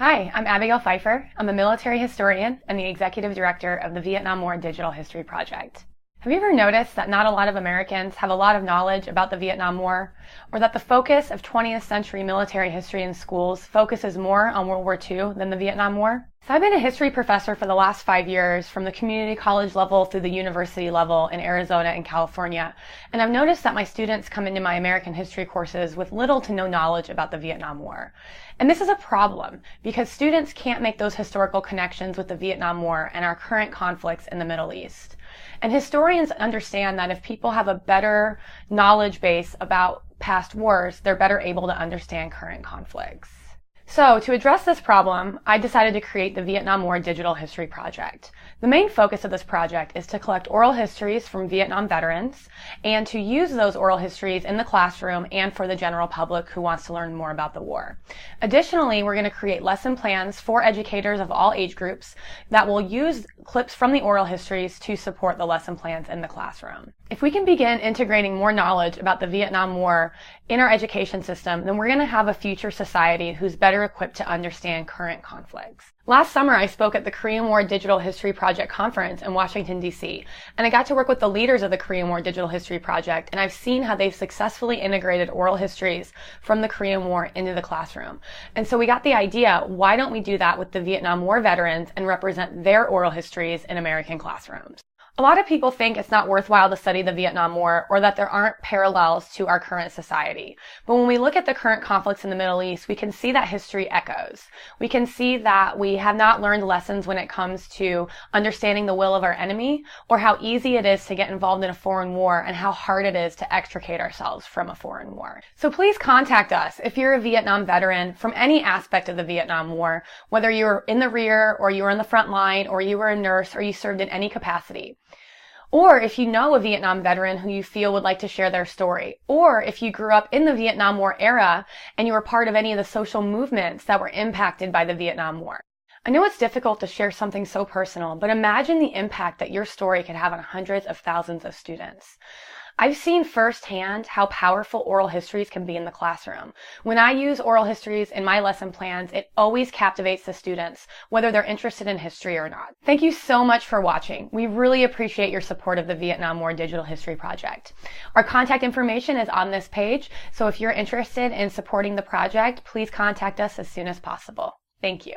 Hi, I'm Abigail Pfeiffer. I'm a military historian and the executive director of the Vietnam War Digital History Project. Have you ever noticed that not a lot of Americans have a lot of knowledge about the Vietnam War, or that the focus of 20th century military history in schools focuses more on World War II than the Vietnam War? So I've been a history professor for the last 5 years, from the community college level through the university level in Arizona and California, and I've noticed that my students come into my American history courses with little to no knowledge about the Vietnam War. And this is a problem because students can't make those historical connections with the Vietnam War and our current conflicts in the Middle East. And historians understand that if people have a better knowledge base about past wars, they're better able to understand current conflicts. So, to address this problem, I decided to create the Vietnam War Digital History Project. The main focus of this project is to collect oral histories from Vietnam veterans and to use those oral histories in the classroom and for the general public who wants to learn more about the war. Additionally, we're going to create lesson plans for educators of all age groups that will use clips from the oral histories to support the lesson plans in the classroom. If we can begin integrating more knowledge about the Vietnam War in our education system, then we're going to have a future society who's better equipped to understand current conflicts. Last summer, I spoke at the Korean War Digital History Project conference in Washington, D.C., and I got to work with the leaders of the Korean War Digital History Project, and I've seen how they've successfully integrated oral histories from the Korean War into the classroom. And so we got the idea, why don't we do that with the Vietnam War veterans and represent their oral histories in American classrooms? A lot of people think it's not worthwhile to study the Vietnam War or that there aren't parallels to our current society. But when we look at the current conflicts in the Middle East, we can see that history echoes. We can see that we have not learned lessons when it comes to understanding the will of our enemy, or how easy it is to get involved in a foreign war and how hard it is to extricate ourselves from a foreign war. So please contact us if you're a Vietnam veteran from any aspect of the Vietnam War, whether you're in the rear or you were in the front line or you were a nurse or you served in any capacity. Or if you know a Vietnam veteran who you feel would like to share their story. Or if you grew up in the Vietnam War era and you were part of any of the social movements that were impacted by the Vietnam War. I know it's difficult to share something so personal, but imagine the impact that your story could have on hundreds of thousands of students. I've seen firsthand how powerful oral histories can be in the classroom. When I use oral histories in my lesson plans, it always captivates the students, whether they're interested in history or not. Thank you so much for watching. We really appreciate your support of the Vietnam War Digital History Project. Our contact information is on this page, so if you're interested in supporting the project, please contact us as soon as possible. Thank you.